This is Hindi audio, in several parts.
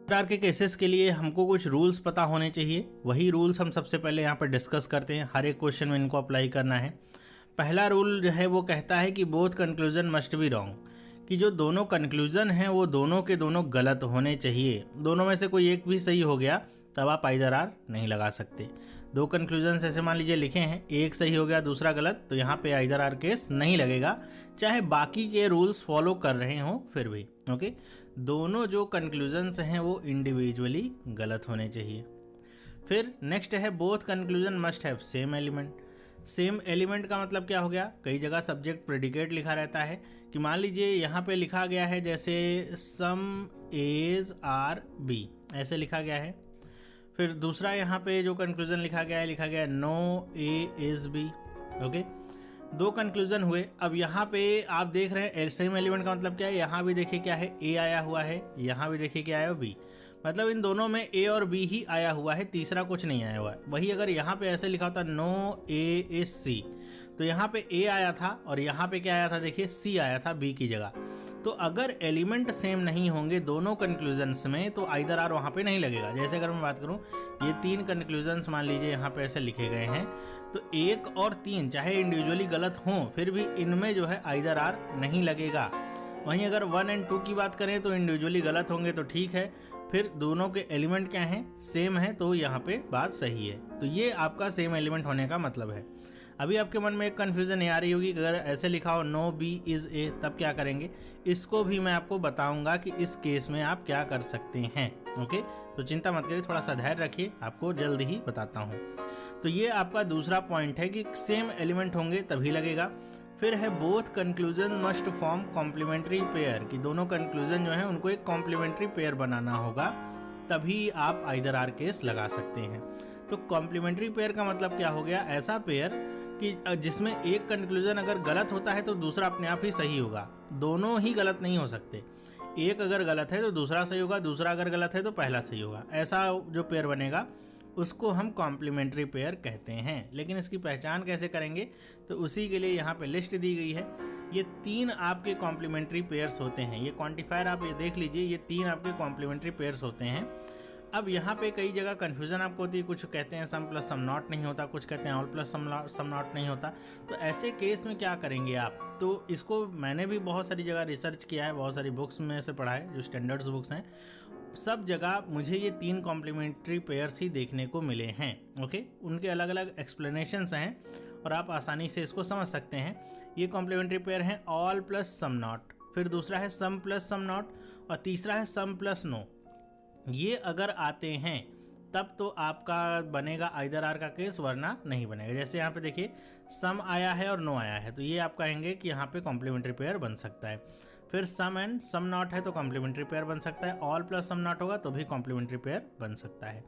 प्रकार के केसेस के लिए हमको कुछ रूल्स पता होने चाहिए। वही रूल्स हम सबसे पहले यहाँ पर डिस्कस करते हैं। हर एक क्वेश्चन में इनको अप्लाई करना है। पहला रूल जो है वो कहता है कि both conclusion must be wrong, कि जो दोनों कंक्लूजन हैं वो दोनों के दोनों गलत होने चाहिए। दोनों में से कोई एक भी सही हो गया तब आप आइदर आर नहीं लगा सकते। दो कंक्लूजन ऐसे मान लीजिए लिखे हैं, एक सही हो गया दूसरा गलत, तो यहाँ पे आइदर आर केस नहीं लगेगा, चाहे बाकी के रूल्स फॉलो कर रहे हों फिर भी। ओके, दोनों जो कंक्लूजन्स हैं वो इंडिविजुअली गलत होने चाहिए। फिर नेक्स्ट है both conclusion must have same element. Same element का मतलब क्या हो गया, कई जगह सब्जेक्ट प्रेडिकेट लिखा रहता है कि मान लीजिए यहाँ पे लिखा गया है जैसे सम एज आर बी, ऐसे लिखा गया है। फिर दूसरा यहाँ पे जो कंक्लूजन लिखा गया है no A is B. Okay, दो कंक्लूजन हुए। अब यहाँ पे आप देख रहे हैं सेम एलिमेंट का मतलब क्या है, यहाँ भी देखिए क्या है ए आया हुआ है, यहाँ भी देखिए क्या आया हुआ बी, मतलब इन दोनों में ए और बी ही आया हुआ है, तीसरा कुछ नहीं आया हुआ है। वही अगर यहाँ पे ऐसे लिखा होता नो ए इज सी, तो यहाँ पे ए आया था और यहाँ पे क्या आया था, देखिए सी आया था बी की जगह। तो अगर एलिमेंट सेम नहीं होंगे दोनों कंक्लूजन्स में तो आइदर आर वहाँ पे नहीं लगेगा। जैसे अगर मैं बात करूँ, ये तीन कंक्लूजन्स मान लीजिए यहाँ पे ऐसे लिखे गए हैं, तो एक और तीन चाहे इंडिविजुअली गलत हों फिर भी इनमें जो है आइदर आर नहीं लगेगा। वहीं अगर 1 और 2 की बात करें तो इंडिविजुअली गलत होंगे तो ठीक है, फिर दोनों के एलिमेंट क्या हैं, सेम है, तो यहाँ पे बात सही है। तो ये आपका सेम एलिमेंट होने का मतलब है। अभी आपके मन में एक कन्फ्यूज़न ये आ रही होगी कि अगर ऐसे लिखा हो नो बी इज़ ए तब क्या करेंगे, इसको भी मैं आपको बताऊंगा कि इस केस में आप क्या कर सकते हैं। ओके, तो चिंता मत करिए, थोड़ा सा धैर्य रखिए, आपको जल्द ही बताता हूँ। तो ये आपका दूसरा पॉइंट है कि सेम एलिमेंट होंगे तभी लगेगा। फिर है both conclusion must form complementary pair, कि दोनों कंक्लूजन जो है उनको एक कॉम्प्लीमेंट्री पेयर बनाना होगा, तभी आप आइदर आर केस लगा सकते हैं। तो कॉम्प्लीमेंट्री पेयर का मतलब क्या हो गया, ऐसा पेयर कि जिसमें एक कंक्लूजन अगर गलत होता है तो दूसरा अपने आप ही सही होगा। दोनों ही गलत नहीं हो सकते, एक अगर गलत है तो दूसरा सही होगा, दूसरा अगर गलत है तो पहला सही होगा। ऐसा जो पेयर बनेगा उसको हम कॉम्प्लीमेंट्री पेयर कहते हैं। लेकिन इसकी पहचान कैसे करेंगे, तो उसी के लिए यहाँ पे लिस्ट दी गई है। ये तीन आपके कॉम्प्लीमेंट्री पेयर्स होते हैं, ये क्वांटिफायर आप ये देख लीजिए, ये तीन आपके कॉम्प्लीमेंट्री पेयर्स होते हैं। अब यहाँ पे कई जगह कन्फ्यूज़न आपको होती है, कुछ कहते हैं सम प्लस सम नॉट नहीं होता, कुछ कहते हैं ऑल प्लस सम नॉट नहीं होता। तो ऐसे केस में क्या करेंगे आप, तो इसको मैंने भी बहुत सारी जगह रिसर्च किया है, बहुत सारी बुक्स में से पढ़ा है जो स्टैंडर्ड्स बुक्स हैं, सब जगह मुझे ये तीन कॉम्प्लीमेंट्री पेयर्स ही देखने को मिले हैं। ओके, उनके अलग अलग एक्सप्लेनेशंस हैं और आप आसानी से इसको समझ सकते हैं। ये कॉम्प्लीमेंट्री पेयर हैं ऑल प्लस सम नॉट, फिर दूसरा है सम प्लस सम नॉट और तीसरा है सम प्लस नो। ये अगर आते हैं तब तो आपका बनेगा आइदर आर का केस, वरना नहीं बनेगा। जैसे यहाँ पे देखिए सम आया है और नो आया है, तो ये आप कहेंगे कि यहाँ पे कॉम्प्लीमेंट्री पेयर बन सकता है। फिर सम एंड सम नॉट है तो कॉम्प्लीमेंट्री पेयर बन सकता है, ऑल प्लस सम नॉट होगा तो भी कॉम्प्लीमेंट्री पेयर बन सकता है।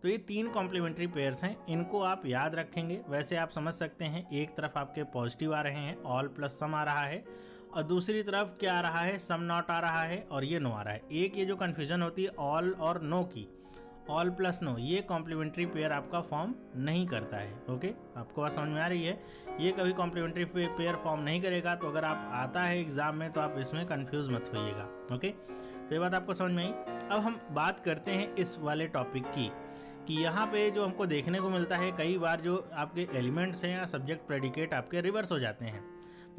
तो ये तीन कॉम्प्लीमेंट्री पेयर्स हैं, इनको आप याद रखेंगे। वैसे आप समझ सकते हैं, एक तरफ आपके पॉजिटिव आ रहे हैं, ऑल प्लस सम आ रहा है, और दूसरी तरफ क्या आ रहा है, सम नॉट आ रहा है और ये नो आ रहा है। एक ये जो कन्फ्यूजन होती है ऑल और नो की, ऑल प्लस नो, ये कॉम्प्लीमेंट्री पेयर आपका फॉर्म नहीं करता है। ओके, आपको बात समझ में आ रही है, ये कभी कॉम्प्लीमेंट्री पेयर फॉर्म नहीं करेगा। तो अगर आप आता है एग्जाम में तो आप इसमें कंफ्यूज मत होइएगा। ओके, तो ये बात आपको समझ में आई। अब हम बात करते हैं इस वाले टॉपिक की, कि यहाँ पे जो हमको देखने को मिलता है कई बार जो आपके एलिमेंट्स हैं या सब्जेक्ट प्रेडिकेट आपके रिवर्स हो जाते हैं,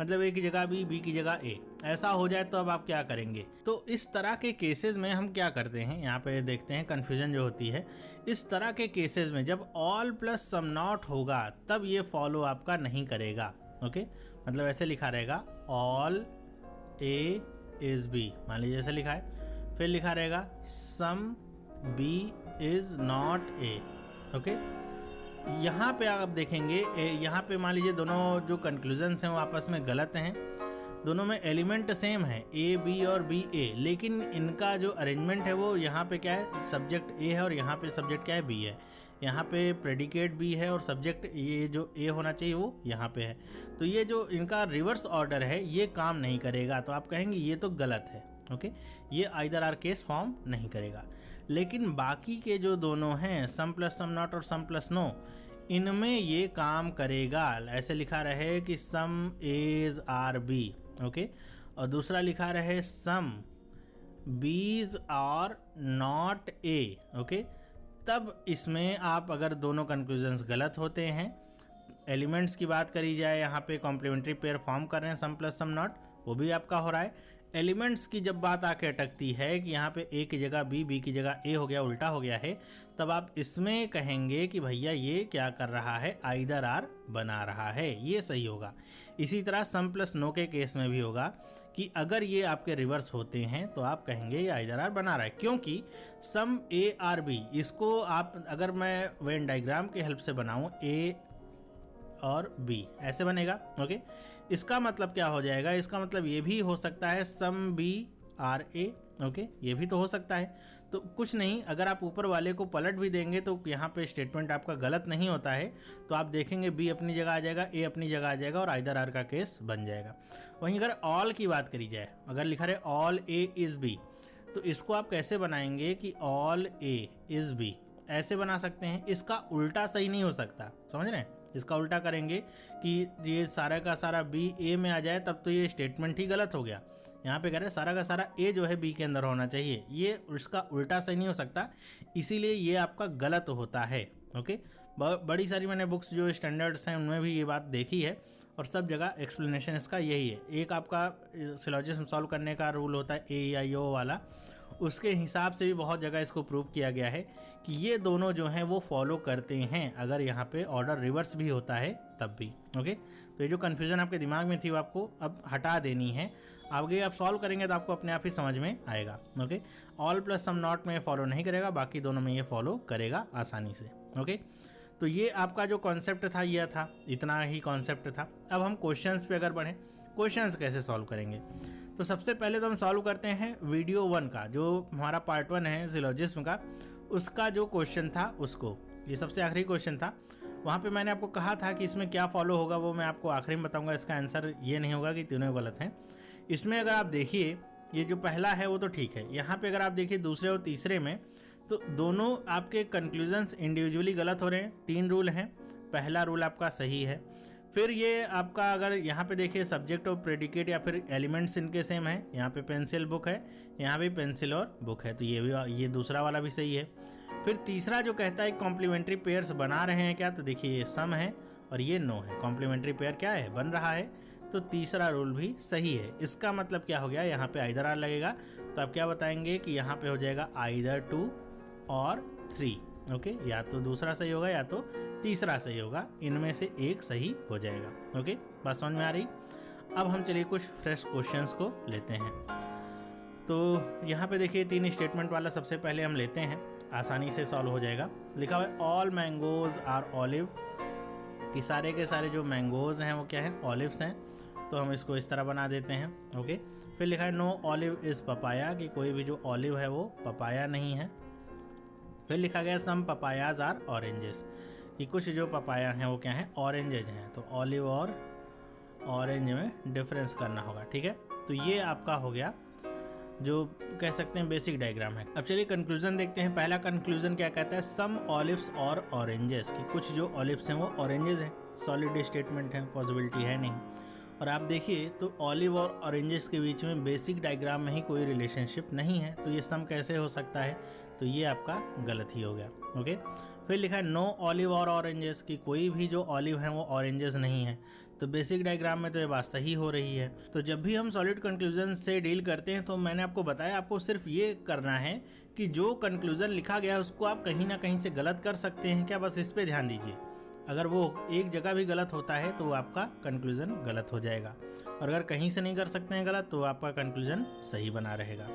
मतलब ए की जगह बी की जगह ए, ऐसा हो जाए तो अब आप क्या करेंगे। तो इस तरह के केसेस में हम क्या करते हैं, यहाँ पे देखते हैं कन्फ्यूजन जो होती है। इस तरह के केसेस में जब ऑल प्लस सम नॉट होगा तब ये फॉलो आपका नहीं करेगा। ओके, मतलब ऐसे लिखा रहेगा ऑल ए इज बी, मान लीजिए ऐसे लिखा है, फिर लिखा रहेगा some B is not A. Okay, यहाँ पे आप देखेंगे, यहाँ पे मान लीजिए दोनों जो कंक्लूजन्स हैं वो आपस में गलत हैं, दोनों में एलिमेंट सेम है ए बी और बी ए, लेकिन इनका जो अरेंजमेंट है वो यहाँ पे क्या है, सब्जेक्ट ए है और यहाँ पे सब्जेक्ट क्या है, बी है। यहाँ पे प्रेडिकेट बी है और सब्जेक्ट ये जो ए होना चाहिए वो यहाँ पे है। तो ये जो इनका रिवर्स ऑर्डर है ये काम नहीं करेगा, तो आप कहेंगे ये तो गलत है। ओके, ये आइदर आर केस फॉर्म नहीं करेगा। लेकिन बाकी के जो दोनों हैं सम प्लस सम नॉट और सम प्लस नो, इनमें ये काम करेगा। ऐसे लिखा रहे कि सम एज आर बी, ओके, और दूसरा लिखा रहे सम bees are not A, okay, तब इसमें आप अगर दोनों कंक्लूजन्स गलत होते हैं, एलिमेंट्स की बात करी जाए, यहाँ पे कॉम्प्लीमेंट्री पेयर फॉर्म कर रहे हैं सम प्लस सम नॉट, वो भी आपका हो रहा है। एलिमेंट्स की जब बात आके अटकती है कि यहाँ पे ए की जगह बी की जगह ए हो गया, उल्टा हो गया है, तब आप इसमें कहेंगे कि भैया ये क्या कर रहा है, आइदर आर बना रहा है, ये सही होगा। इसी तरह सम प्लस नो के केस में भी होगा कि अगर ये आपके रिवर्स होते हैं तो आप कहेंगे ये आइदर आर बना रहा है, क्योंकि सम ए आर बी, इसको आप अगर मैं वेन डायग्राम की हेल्प से बनाऊँ, ए और बी ऐसे बनेगा, ओके। इसका मतलब क्या हो जाएगा, इसका मतलब ये भी हो सकता है some B are A, okay, ये भी तो हो सकता है। तो कुछ नहीं, अगर आप ऊपर वाले को पलट भी देंगे तो यहाँ पे स्टेटमेंट आपका गलत नहीं होता है, तो आप देखेंगे बी अपनी जगह आ जाएगा, ए अपनी जगह आ जाएगा और आइदर आर का केस बन जाएगा। वहीं अगर ऑल की बात करी जाए, अगर लिखा रहे ऑल ए इज़ बी, तो इसको आप कैसे बनाएंगे कि ऑल ए इज़ बी, ऐसे बना सकते हैं। इसका उल्टा सही नहीं हो सकता, समझ रहे हैं, इसका उल्टा करेंगे कि ये सारा का सारा बी ए में आ जाए, तब तो ये स्टेटमेंट ही गलत हो गया। यहाँ पे कह रहे हैं सारा का सारा ए जो है बी के अंदर होना चाहिए, ये उसका उल्टा सही नहीं हो सकता, इसीलिए ये आपका गलत होता है, ओके। बड़ी सारी मैंने बुक्स जो स्टैंडर्ड्स हैं उनमें भी ये बात देखी है और सब जगह एक्सप्लेनेशन इसका यही है। एक आपका सिलॉजिज्म सॉल्व करने का रूल होता है ए आई ओ वाला, उसके हिसाब से भी बहुत जगह इसको प्रूव किया गया है कि ये दोनों जो हैं वो फॉलो करते हैं, अगर यहाँ पे ऑर्डर रिवर्स भी होता है तब भी, ओके। तो ये जो कन्फ्यूज़न आपके दिमाग में थी वो आपको अब हटा देनी है, आगे आप सॉल्व करेंगे तो आपको अपने आप ही समझ में आएगा, okay. All plus some not में फॉलो नहीं करेगा, बाकी दोनों में ये फॉलो करेगा आसानी से, ओके। तो ये आपका जो कॉन्सेप्ट था यह था, इतना ही कॉन्सेप्ट था। अब हम क्वेश्चंस पे अगर बढ़ें, क्वेश्चंस कैसे सॉल्व करेंगे, तो सबसे पहले तो हम सॉल्व करते हैं वीडियो 1 का, जो हमारा पार्ट 1 है सिलोजिज्म का, उसका जो क्वेश्चन था उसको, ये सबसे आखिरी क्वेश्चन था। वहाँ पे मैंने आपको कहा था कि इसमें क्या फॉलो होगा वो मैं आपको आखिरी में बताऊंगा, इसका आंसर ये नहीं होगा कि तीनों गलत हैं। इसमें अगर आप देखिए, ये जो पहला है वो तो ठीक है, यहाँ पे अगर आप देखिए दूसरे और तीसरे में, तो दोनों आपके कंक्लूजन्स इंडिविजुअली गलत हो रहे हैं। 3 रूल हैं, पहला रूल आपका सही है। फिर ये आपका अगर यहाँ पे देखिए सब्जेक्ट और प्रेडिकेट या फिर एलिमेंट्स इनके सेम है, यहाँ पे पेंसिल बुक है, यहाँ भी पेंसिल और बुक है, तो ये भी, ये दूसरा वाला भी सही है। फिर तीसरा जो कहता है कॉम्प्लीमेंट्री पेयर्स बना रहे हैं क्या, तो देखिए ये सम है और ये नो है, कॉम्प्लीमेंट्री पेयर क्या है, बन रहा है, तो तीसरा रूल भी सही है। इसका मतलब क्या हो गया, यहाँ पे आइदर आर लगेगा, तो आप क्या बताएंगे कि यहाँ पे हो जाएगा आइदर 2 और 3, ओके, या तो दूसरा सही होगा या तो तीसरा सही होगा, इनमें से एक सही हो जाएगा, ओके। बात समझ में आ रही। अब हम चलिए कुछ फ्रेश क्वेश्चंस को लेते हैं। तो यहाँ पे देखिए 3 स्टेटमेंट वाला सबसे पहले हम लेते हैं, आसानी से सॉल्व हो जाएगा। लिखा हुआ है ऑल मैंगोज आर ऑलिव, कि सारे के सारे जो मैंगोज हैं वो क्या है, ऑलिव्स हैं, तो हम इसको इस तरह बना देते हैं, ओके। फिर लिखा है नो ऑलिव इज़ पपाया, कि कोई भी जो ऑलिव है वो पपाया नहीं है। फिर लिखा गया सम पपायाज आर ऑरेंजेस, कि कुछ जो पपाया हैं वो क्या हैं, ऑरेंजेज हैं, तो ऑलिव और ऑरेंज में डिफरेंस करना होगा, ठीक है। तो ये आपका हो गया जो कह सकते हैं बेसिक डायग्राम है। अब चलिए कंक्लूजन देखते हैं। पहला कंक्लूजन क्या कहता है, सम ऑलिव्स और ऑरेंजेस, कि कुछ जो ऑलिव्स हैं वो ऑरेंजेस हैं, सॉलिड स्टेटमेंट है, पॉसिबिलिटी है नहीं। और आप देखिए तो ऑलिव और ऑरेंजेस के बीच में बेसिक डायग्राम में ही कोई रिलेशनशिप नहीं है, तो ये सम कैसे हो सकता है, तो ये आपका गलत ही हो गया, ओके। फिर लिखा है नो ऑलिव और ऑरेंजेस, कि कोई भी जो ऑलिव हैं वो ऑरेंजेस नहीं है, तो बेसिक डायग्राम में तो ये बात सही हो रही है। तो जब भी हम सॉलिड कंक्लूजन से डील करते हैं तो मैंने आपको बताया, आपको सिर्फ ये करना है कि जो कंक्लूजन लिखा गया है उसको आप कहीं ना कहीं से गलत कर सकते हैं क्या, बस इस पर ध्यान दीजिए। अगर वो एक जगह भी गलत होता है तो आपका कंक्लूजन गलत हो जाएगा, और अगर कहीं से नहीं कर सकते हैं गलत तो आपका कंक्लूजन सही बना रहेगा।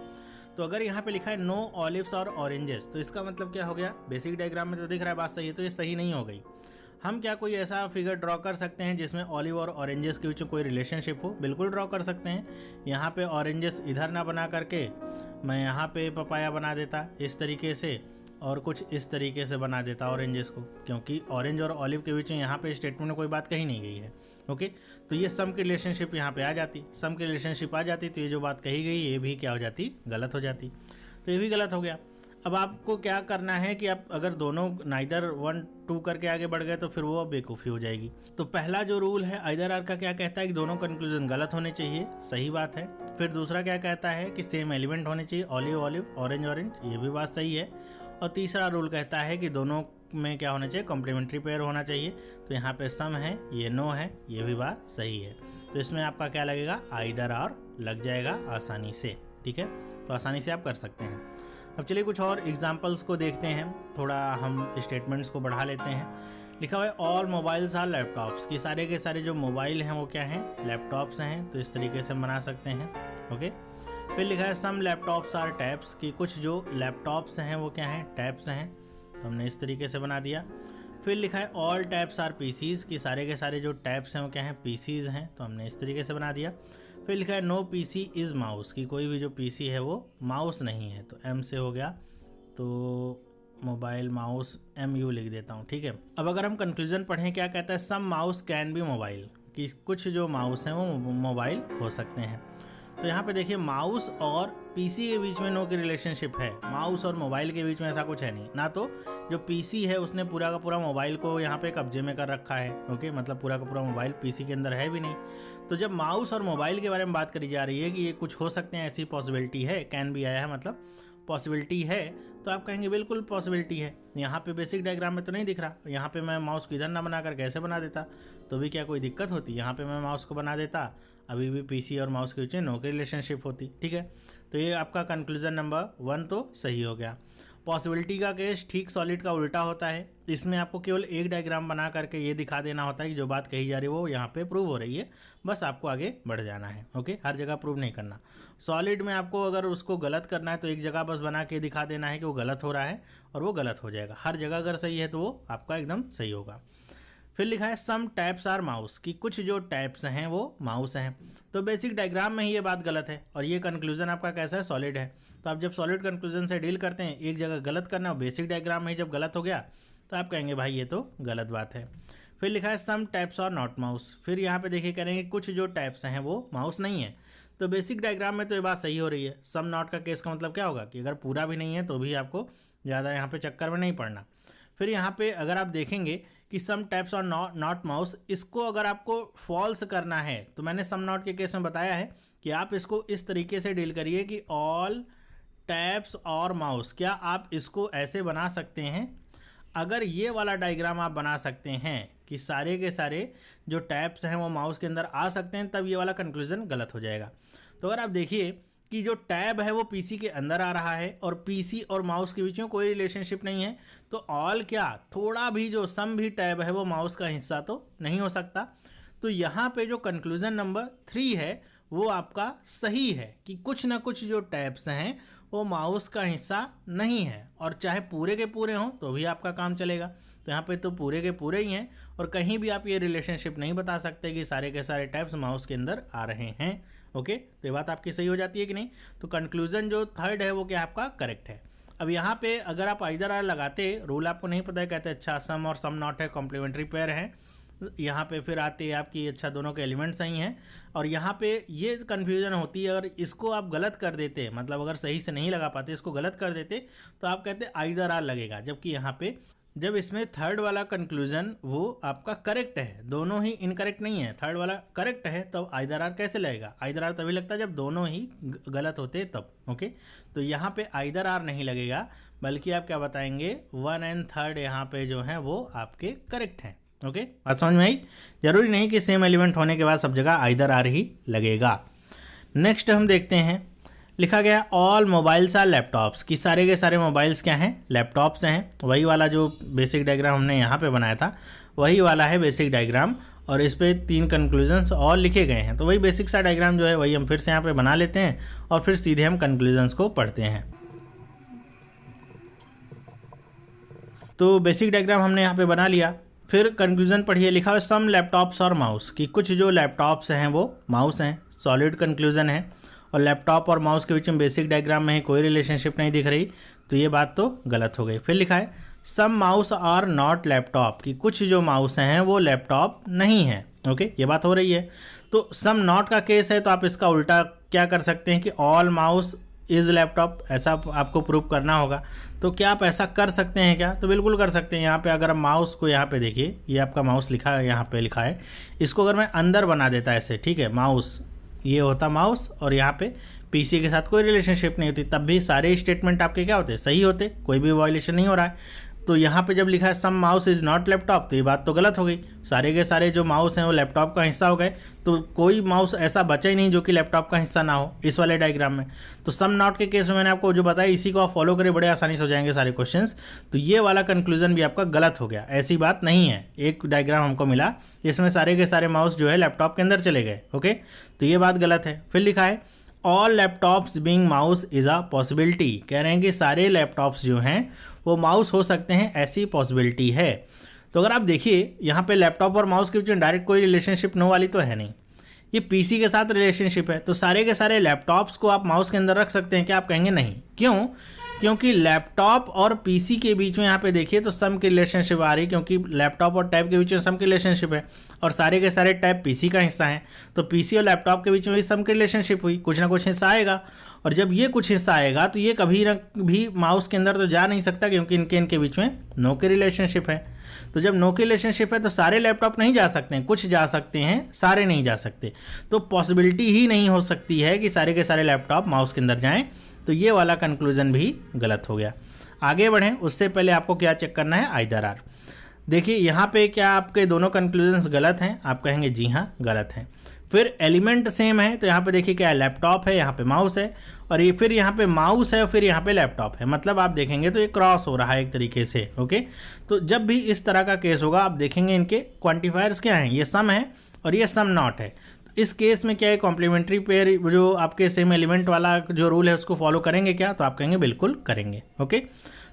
तो अगर यहाँ पे लिखा है नो ऑलिव्स और ऑरेंजेस, तो इसका मतलब क्या हो गया, बेसिक डायग्राम में तो दिख रहा है बात सही है, तो ये सही नहीं हो गई। हम क्या कोई ऐसा फिगर ड्रॉ कर सकते हैं जिसमें ऑलिव और ऑरेंजेस के बीच में कोई रिलेशनशिप हो, बिल्कुल ड्रॉ कर सकते हैं। यहाँ पे ऑरेंजेस इधर ना बना करके मैं यहाँ पे पपाया बना देता इस तरीके से, और कुछ इस तरीके से बना देता ऑरेंजेस को, क्योंकि ऑरेंज और ऑलिव के बीच में यहाँ पे स्टेटमेंट में कोई बात कही नहीं गई है, ओके। तो ये सम की रिलेशनशिप यहाँ पे आ जाती, सम की रिलेशनशिप आ जाती, तो ये जो बात कही गई ये भी क्या हो जाती, गलत हो जाती, तो ये भी गलत हो गया। अब आपको क्या करना है कि आप अगर दोनों नाइदर 1 2 करके आगे बढ़ गए तो फिर वो बेवकूफ़ी हो जाएगी। तो पहला जो रूल है आइदर आर का क्या कहता है कि दोनों कंक्लूजन गलत होने चाहिए, सही बात है। फिर दूसरा क्या कहता है कि सेम एलिमेंट होने चाहिए, ऑलिव ऑलिव, ऑरेंज ऑरेंज, ये भी बात सही है। और तीसरा रूल कहता है कि दोनों में क्या होना चाहिए, कॉम्प्लीमेंट्री पेयर होना चाहिए। तो यहाँ पे सम है, ये नो है, ये भी बात सही है। तो इसमें आपका क्या लगेगा, आइदर और लग जाएगा आसानी से, ठीक है। तो आसानी से आप कर सकते हैं। अब चलिए कुछ और एग्जाम्पल्स को देखते हैं, थोड़ा हम स्टेटमेंट्स को बढ़ा लेते हैं। लिखा हुआ है ऑल मोबाइल्स आर लैपटॉप्स, कि सारे के सारे जो मोबाइल हैं वो क्या हैं, लैपटॉप्स हैं। तो इस तरीके से हम बना सकते हैं, ओके। फिर लिखा है सम लैपटॉप्स आर टैब्स, कि कुछ जो लैपटॉप्स हैं वो क्या हैं, टैब्स हैं। तो हमने इस तरीके से बना दिया। फिर लिखा है ऑल टैब्स आर पीसीज, कि सारे के सारे जो टैब्स हैं वो क्या हैं, पीसीज हैं। तो हमने इस तरीके से बना दिया। फिर लिखा है नो पीसी इज़ माउस, कि कोई भी जो पीसी है वो माउस नहीं है। तो एम से हो गया, तो मोबाइल माउस MU लिख देता हूँ, ठीक है। अब अगर हम कंक्लूजन पढ़ें, क्या कहता है, सम माउस कैन बी मोबाइल, कि कुछ जो माउस हैं वो मोबाइल हो सकते हैं। तो यहाँ पे देखिए माउस और पीसी के बीच में नो की रिलेशनशिप है, माउस और मोबाइल के बीच में ऐसा कुछ है नहीं। ना तो जो पीसी है उसने पूरा का पूरा मोबाइल को यहाँ पे कब्जे में कर रखा है, ओके, मतलब पूरा का पूरा मोबाइल पीसी के अंदर है भी नहीं। तो जब माउस और मोबाइल के बारे में बात करी जा रही है कि ये कुछ हो सकते हैं, ऐसी पॉसिबिलिटी है, कैन भी आया है मतलब पॉसिबिलिटी है, तो आप कहेंगे बिल्कुल पॉसिबिलिटी है। यहाँ पे बेसिक डायग्राम में तो नहीं दिख रहा, यहाँ पे मैं माउस को इधर ना बनाकर कैसे बना देता, तो भी क्या कोई दिक्कत होती, यहाँ पे मैं माउस को बना देता, अभी भी पीसी और माउस के बीच में नो की रिलेशनशिप होती, ठीक है। तो ये आपका कंक्लूजन नंबर 1 तो सही हो गया। पॉसिबिलिटी का केस ठीक सॉलिड का उल्टा होता है। इसमें आपको केवल एक डायग्राम बना करके ये दिखा देना होता है कि जो बात कही जा रही है वो यहाँ पे प्रूव हो रही है, बस आपको आगे बढ़ जाना है, ओके। हर जगह प्रूव नहीं करना। सॉलिड में आपको अगर उसको गलत करना है तो एक जगह बस बना के दिखा देना है कि वो गलत हो रहा है, और वो गलत हो जाएगा। हर जगह अगर सही है तो वो आपका एकदम सही होगा। फिर लिखा है सम टैप्स आर माउस, कि कुछ जो टैप्स हैं वो माउस हैं। तो बेसिक डायग्राम में ही ये बात गलत है, और ये कंक्लूजन आपका कैसा है, सॉलिड है। तो आप जब सॉलिड कंक्लूजन से डील करते हैं, एक जगह गलत करना और बेसिक डायग्राम में ही जब गलत हो गया तो आप कहेंगे भाई ये तो गलत बात है। फिर लिखा है सम टैप्स आर नॉट माउस, फिर यहाँ पे देखिए करेंगे कुछ जो टैप्स हैं वो माउस नहीं है। तो बेसिक डायग्राम में तो ये बात सही हो रही है। सम नॉट का केस का मतलब क्या होगा कि अगर पूरा भी नहीं है तो भी आपको ज़्यादा यहाँ पे चक्कर में नहीं पड़ना। फिर यहाँ पे अगर आप देखेंगे कि सम टैप्स और नॉट माउस, इसको अगर आपको फॉल्स करना है तो मैंने सम नॉट के केस में बताया है कि आप इसको इस तरीके से डील करिए कि ऑल टैप्स और माउस, क्या आप इसको ऐसे बना सकते हैं। अगर ये वाला डायग्राम आप बना सकते हैं कि सारे के सारे जो टैप्स हैं वो माउस के अंदर आ सकते हैं, तब ये वाला कंक्लूजन गलत हो जाएगा। तो अगर आप देखिए कि जो टैब है वो पीसी के अंदर आ रहा है और पीसी और माउस के बीच में कोई रिलेशनशिप नहीं है, तो ऑल क्या, थोड़ा भी जो सम भी टैब है वो माउस का हिस्सा तो नहीं हो सकता। तो यहाँ पे जो कंक्लूजन नंबर 3 है वो आपका सही है कि कुछ ना कुछ जो टैब्स हैं वो माउस का हिस्सा नहीं है, और चाहे पूरे के पूरे हों तो भी आपका काम चलेगा। तो यहाँ पे तो पूरे के पूरे ही हैं, और कहीं भी आप ये रिलेशनशिप नहीं बता सकते कि सारे के सारे टैब्स माउस के अंदर आ रहे हैं, ओके। तो ये बात आपकी सही हो जाती है कि नहीं। तो कंक्लूजन जो थर्ड है वो क्या आपका करेक्ट है। अब यहाँ पे अगर आप आइदर आर लगाते, रूल आपको नहीं पता है, कहते अच्छा सम और सम नॉट है, कॉम्प्लीमेंट्री पेयर है, यहाँ पे फिर आते हैं आपकी अच्छा दोनों के एलिमेंट सही हैं, और यहाँ पे ये कन्फ्यूजन होती है। अगर इसको आप गलत कर देते, मतलब अगर सही से नहीं लगा पाते, इसको गलत कर देते, तो आप कहते आइदर आर लगेगा। जबकि यहाँ पे जब इसमें थर्ड वाला कंक्लूजन वो आपका करेक्ट है, दोनों ही इनकरेक्ट नहीं है, थर्ड वाला करेक्ट है, तब आइदर आर कैसे लगेगा। आइदर आर तभी लगता है जब दोनों ही गलत होते तब, ओके। तो यहाँ पे आइदर आर नहीं लगेगा, बल्कि आप क्या बताएंगे 1 और 3 यहाँ पे जो हैं वो आपके करेक्ट हैं, ओके। बात समझ में आई। जरूरी नहीं कि सेम एलिमेंट होने के बाद सब जगह आइदर आर ही लगेगा। नेक्स्ट हम देखते हैं, लिखा गया ऑल मोबाइल्स आर लैपटॉप्स, कि सारे के सारे मोबाइल्स क्या हैं, लैपटॉप्स हैं। वही वाला जो बेसिक डायग्राम हमने यहाँ पे बनाया था वही वाला है बेसिक डायग्राम, और इस पे 3 कंक्लूजन्स और लिखे गए हैं। तो वही बेसिक सा डायग्राम जो है वही हम फिर से यहाँ पे बना लेते हैं, और फिर सीधे हम कंक्लूजन्स को पढ़ते हैं। तो बेसिक डायग्राम हमने यहाँ पे बना लिया। फिर कंक्लूजन पढ़िए, लिखा हुआ सम लैपटॉप्स और माउस, कि कुछ जो लैपटॉप्स हैं वो माउस हैं। सॉलिड कंक्लूजन है, और लैपटॉप और माउस के बीच में बेसिक डायग्राम में कोई रिलेशनशिप नहीं दिख रही, तो ये बात तो गलत हो गई। फिर लिखा है सम माउस आर नॉट लैपटॉप, कि कुछ जो माउस हैं वो लैपटॉप नहीं है, ओके। ये बात हो रही है। तो सम नॉट का केस है, तो आप इसका उल्टा क्या कर सकते हैं कि ऑल माउस इज़ लैपटॉप, ऐसा आपको प्रूव करना होगा। तो क्या आप ऐसा कर सकते हैं क्या? तो बिल्कुल कर सकते हैं। यहाँ पे अगर हम माउस को यहाँ पे देखिए, ये आपका माउस लिखा है, यहाँ पे लिखा है, इसको अगर मैं अंदर बना देता ऐसे, ठीक है, माउस ये होता माउस और यहाँ पे पीसी के साथ कोई रिलेशनशिप नहीं होती, तब भी सारे स्टेटमेंट आपके क्या होते, सही होते, कोई भी वायलेशन नहीं हो रहा है। तो यहाँ पे जब लिखा है सम माउस इज़ नॉट लैपटॉप, तो ये बात तो गलत हो गई, सारे के सारे जो माउस हैं वो लैपटॉप का हिस्सा हो गए, तो कोई माउस ऐसा बचा ही नहीं जो कि लैपटॉप का हिस्सा ना हो इस वाले डायग्राम में। तो सम नॉट के केस में मैंने आपको जो बताया, इसी को आप फॉलो करें, बड़े आसानी से हो जाएंगे सारे क्वेश्चंस। तो ये वाला कंक्लूजन भी आपका गलत हो गया, ऐसी बात नहीं है। एक डायग्राम हमको मिला जिसमें सारे के सारे माउस जो है लैपटॉप के अंदर चले गए, ओके, तो ये बात गलत है। फिर लिखा है all laptops being mouse is a possibility, कह रहे हैं कि सारे लैपटॉप्स जो हैं वो माउस हो सकते हैं, ऐसी पॉसिबिलिटी है। तो अगर आप देखिए यहाँ पे लैपटॉप और माउस के बीच में डायरेक्ट कोई रिलेशनशिप नो वाली तो है नहीं, ये पीसी के साथ रिलेशनशिप है, तो सारे के सारे लैपटॉप्स को आप माउस के अंदर रख सकते हैं क्या? आप कहेंगे नहीं। क्यों? क्योंकि लैपटॉप और पीसी के बीच में यहाँ पे देखिए तो सम की रिलेशनशिप आ रही, क्योंकि लैपटॉप और टैब के बीच में सम की रिलेशनशिप है और सारे के सारे टैब पीसी का हिस्सा हैं, तो पीसी और लैपटॉप के बीच में भी सम की रिलेशनशिप हुई, कुछ ना कुछ हिस्सा आएगा। और जब ये कुछ हिस्सा आएगा तो ये कभी ना भी माउस के अंदर तो जा नहीं सकता, क्योंकि इनके बीच में नो की रिलेशनशिप है। तो जब नो की रिलेशनशिप है तो सारे लैपटॉप नहीं जा सकते हैं, कुछ जा सकते हैं, सारे नहीं जा सकते। तो पॉसिबिलिटी ही नहीं हो सकती है कि सारे के सारे लैपटॉप माउस के अंदर जाएं, तो ये वाला कंक्लूजन भी गलत हो गया। आगे बढ़ें उससे पहले आपको क्या चेक करना है, आइदर आर। देखिए यहाँ पे क्या आपके दोनों कंक्लूजन्स गलत हैं? आप कहेंगे जी हाँ गलत हैं। फिर एलिमेंट सेम है, तो यहाँ पे देखिए क्या है, लैपटॉप है, यहाँ पे माउस है, और ये फिर यहाँ पे माउस है और फिर यहाँ पे लैपटॉप है, मतलब आप देखेंगे तो ये क्रॉस हो रहा है एक तरीके से, ओके। तो जब भी इस तरह का केस होगा आप देखेंगे इनके क्वांटिफायर्स क्या हैं, ये सम है और ये सम नॉट है। इस केस में क्या है, कॉम्प्लीमेंट्री पेयर जो आपके सेम एलिमेंट वाला जो रूल है उसको फॉलो करेंगे क्या? तो आप कहेंगे बिल्कुल करेंगे, ओके।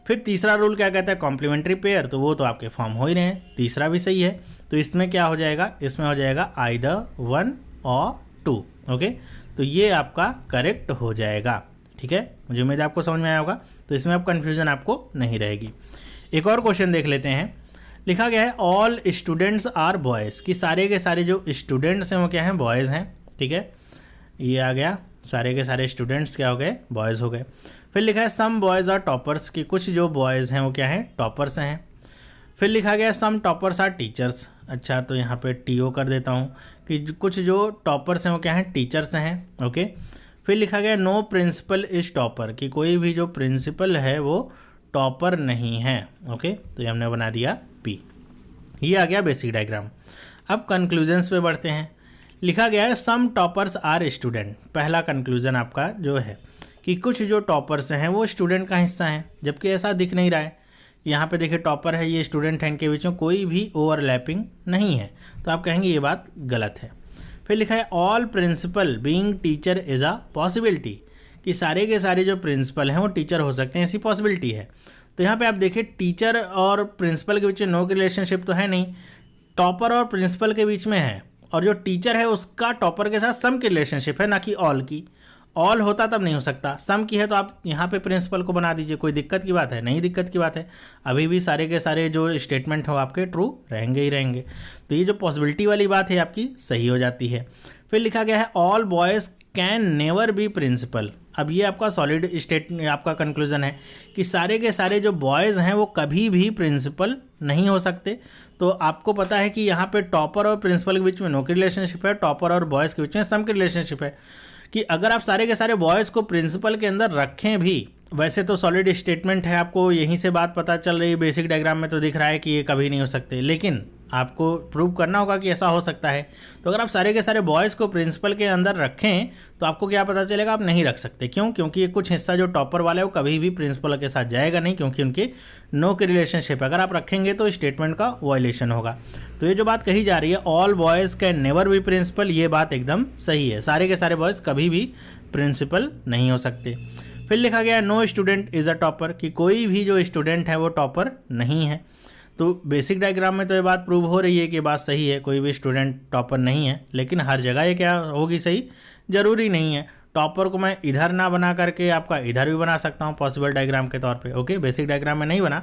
फिर तीसरा रूल क्या कहता है, कॉम्प्लीमेंट्री पेयर, तो वो तो आपके फॉर्म हो ही रहे हैं, तीसरा भी सही है। तो इसमें क्या हो जाएगा, इसमें हो जाएगा आइदर 1 और 2, ओके। तो ये आपका करेक्ट हो जाएगा, ठीक है। मुझे उम्मीद है आपको समझ में आया होगा, तो इसमें अब कन्फ्यूजन आपको नहीं रहेगी। एक और क्वेश्चन देख लेते हैं। लिखा गया है ऑल स्टूडेंट्स आर बॉयज़, कि सारे के सारे जो स्टूडेंट्स हैं वो क्या हैं, बॉयज़ हैं, ठीक है। ये आ गया, सारे के सारे स्टूडेंट्स क्या हो गए, बॉयज़ हो गए। फिर लिखा है सम बॉयज़ आर टॉपर्स, कि कुछ जो बॉयज़ हैं वो क्या हैं, टॉपर्स हैं। फिर लिखा गया सम टॉपर्स आर टीचर्स, अच्छा तो यहाँ पे टीओ कर देता हूँ कि कुछ जो टॉपर्स हैं वो क्या हैं, टीचर्स हैं, ओके। फिर लिखा गया नो प्रिंसिपल इज टॉपर, कि कोई भी जो प्रिंसिपल है वो टॉपर नहीं है, ओके। तो ये हमने बना दिया पी। ये आ गया बेसिक डायग्राम। अब कंक्लूजन्स पे बढ़ते हैं। लिखा गया है सम टॉपर्स आर स्टूडेंट, पहला कंक्लूजन आपका जो है कि कुछ जो टॉपर्स हैं वो स्टूडेंट का हिस्सा हैं, जबकि ऐसा दिख नहीं रहा है। यहाँ पे देखिए टॉपर है, ये स्टूडेंट है, इनके बीच में कोई भी ओवरलैपिंग नहीं है, तो आप कहेंगे ये बात गलत है। फिर लिखा है all principal being teacher is a possibility, कि सारे के सारे जो प्रिंसिपल हैं वो टीचर हो सकते हैं, ऐसी पॉसिबिलिटी है। तो यहाँ पे आप देखिए टीचर और प्रिंसिपल के बीच में नो की रिलेशनशिप तो है नहीं, टॉपर और प्रिंसिपल के बीच में है, और जो टीचर है उसका टॉपर के साथ सम की रिलेशनशिप है, ना कि ऑल की। ऑल होता तब नहीं हो सकता, सम की है तो आप यहाँ पे प्रिंसिपल को बना दीजिए, कोई दिक्कत की बात है नहीं, दिक्कत की बात है। अभी भी सारे के सारे जो स्टेटमेंट हो आपके ट्रू रहेंगे ही रहेंगे। तो ये जो पॉसिबिलिटी वाली बात है आपकी सही हो जाती है। फिर लिखा गया है all boys can never be principal, अब ये आपका सॉलिड स्टेट आपका कंक्लूजन है कि सारे के सारे जो बॉयज़ हैं वो कभी भी प्रिंसिपल नहीं हो सकते। तो आपको पता है कि यहाँ पे टॉपर और प्रिंसिपल के बीच में नो की रिलेशनशिप है, टॉपर और बॉयज़ के बीच में सम की रिलेशनशिप है, कि अगर आप सारे के सारे बॉयज़ को प्रिंसिपल के अंदर रखें भी, वैसे तो सॉलिड स्टेटमेंट है, आपको यहीं से बात पता चल रही है, बेसिक डायग्राम में तो दिख रहा है कि ये कभी नहीं हो सकते, लेकिन आपको प्रूव करना होगा कि ऐसा हो सकता है। तो अगर आप सारे के सारे बॉयज़ को प्रिंसिपल के अंदर रखें तो आपको क्या पता चलेगा, आप नहीं रख सकते। क्यों? क्योंकि ये कुछ हिस्सा जो टॉपर वाला है वो कभी भी प्रिंसिपल के साथ जाएगा नहीं, क्योंकि उनके नो की रिलेशनशिप है। अगर आप रखेंगे तो स्टेटमेंट का वायलेशन होगा। तो ये जो बात कही जा रही है all boys can never be principal, ये बात एकदम सही है, सारे के सारे बॉयज़ कभी भी प्रिंसिपल नहीं हो सकते। फिर लिखा गया no student is a topper, कि कोई भी जो स्टूडेंट है वो टॉपर नहीं है। तो बेसिक डायग्राम में तो ये बात प्रूव हो रही है कि बात सही है, कोई भी स्टूडेंट टॉपर नहीं है, लेकिन हर जगह ये क्या होगी सही, ज़रूरी नहीं है। टॉपर को मैं इधर ना बना करके आपका इधर भी बना सकता हूँ पॉसिबल डायग्राम के तौर पे, ओके। बेसिक डायग्राम में नहीं बना,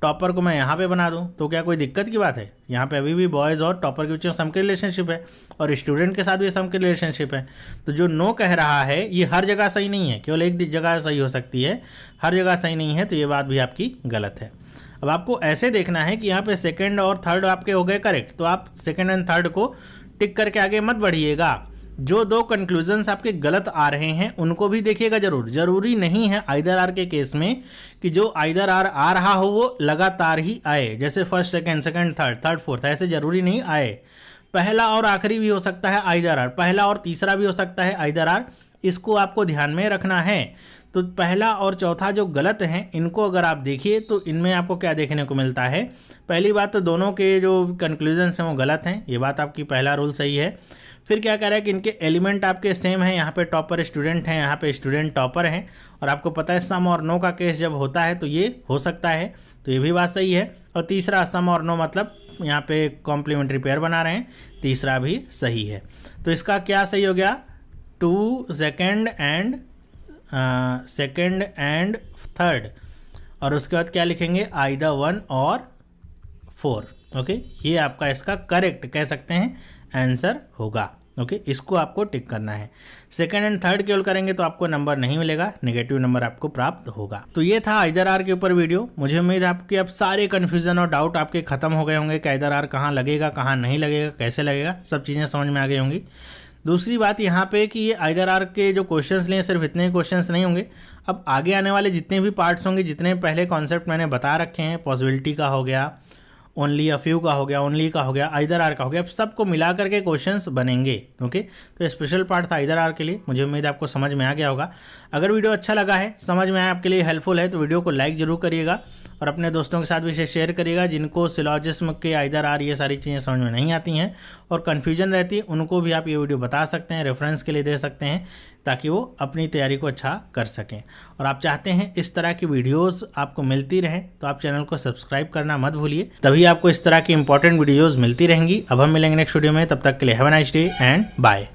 टॉपर को मैं यहाँ पे बना दूँ तो क्या कोई दिक्कत की बात है? यहाँ पे अभी भी बॉयज़ और टॉपर के बीच में सम की रिलेशनशिप है और स्टूडेंट के साथ भी सम की रिलेशनशिप है। तो जो नो कह रहा है ये हर जगह सही नहीं है, केवल एक जगह सही हो सकती है, हर जगह सही नहीं है, तो ये बात भी आपकी गलत है। अब आपको ऐसे देखना है कि यहाँ पे सेकंड और थर्ड आपके हो गए करेक्ट, तो आप सेकंड एंड थर्ड को टिक करके आगे मत बढ़िएगा। जो दो कंक्लूजन्स आपके गलत आ रहे हैं उनको भी देखिएगा जरूर। जरूरी नहीं है आइदर आर के केस में कि जो आइदर आर आ रहा हो वो लगातार ही आए, जैसे first second, second third, third fourth, ऐसे जरूरी नहीं आए। पहला और आखिरी भी हो सकता है आइदर आर, पहला और तीसरा भी हो सकता है आइदर आर, इसको आपको ध्यान में रखना है। तो पहला और चौथा जो गलत हैं इनको अगर आप देखिए तो इनमें आपको क्या देखने को मिलता है। पहली बात तो दोनों के जो कंक्लूजन्स हैं वो गलत हैं, ये बात आपकी पहला रूल सही है। फिर क्या कह रहा है कि इनके एलिमेंट आपके सेम हैं, यहाँ पे टॉपर स्टूडेंट हैं, यहाँ पे स्टूडेंट टॉपर हैं, और आपको पता है सम और नो का केस जब होता है तो ये हो सकता है, तो ये भी बात सही है। और तीसरा सम और नो मतलब यहाँ पे कॉम्प्लीमेंट्री पेयर बना रहे हैं, तीसरा भी सही है। तो इसका क्या सही हो गया, 2 सेकेंड एंड थर्ड, और उसके बाद क्या लिखेंगे आइदर 1 और 4। ओके, ये आपका इसका करेक्ट कह सकते हैं आंसर होगा। ओके, इसको आपको टिक करना है। सेकंड एंड थर्ड केवल करेंगे तो आपको नंबर नहीं मिलेगा, नेगेटिव नंबर आपको प्राप्त होगा। तो ये था आइदर आर के ऊपर वीडियो। मुझे उम्मीद है आपके अब सारे कन्फ्यूजन और डाउट आपके खत्म हो गए होंगे कि आइदर आर कहाँ लगेगा, कहाँ नहीं लगेगा, कैसे लगेगा, सब चीज़ें समझ में आ गई होंगी। दूसरी बात यहाँ पे कि ये आइदर आर के जो क्वेश्चंस लिए सिर्फ इतने क्वेश्चंस नहीं होंगे, अब आगे आने वाले जितने भी पार्ट्स होंगे, जितने पहले कॉन्सेप्ट मैंने बता रखे हैं, पॉसिबिलिटी का हो गया, ओनली अ फ्यू का हो गया, ओनली का हो गया, आइदर आर का हो गया, अब सबको मिला करके क्वेश्चंस बनेंगे। ओके, तो स्पेशल पार्ट था आइदर आर के लिए। मुझे उम्मीद है आपको समझ में आ गया होगा। अगर वीडियो अच्छा लगा है, समझ में आया, आपके लिए हेल्पफुल है, तो वीडियो को लाइक जरूर करिएगा और अपने दोस्तों के साथ भी इसे शेयर करिएगा जिनको सिलॉजिज्म के आइदर आर ये सारी चीज़ें समझ में नहीं आती हैं और कन्फ्यूजन रहती है, उनको भी आप ये वीडियो बता सकते हैं, रेफरेंस के लिए दे सकते हैं, ताकि वो अपनी तैयारी को अच्छा कर सकें। और आप चाहते हैं इस तरह की वीडियोस आपको मिलती रहें तो आप चैनल को सब्सक्राइब करना मत भूलिए, तभी आपको इस तरह की इंपॉर्टेंट वीडियोस मिलती रहेंगी। अब हम मिलेंगे नेक्स्ट वीडियो में, तब तक के लिए have a nice day and bye.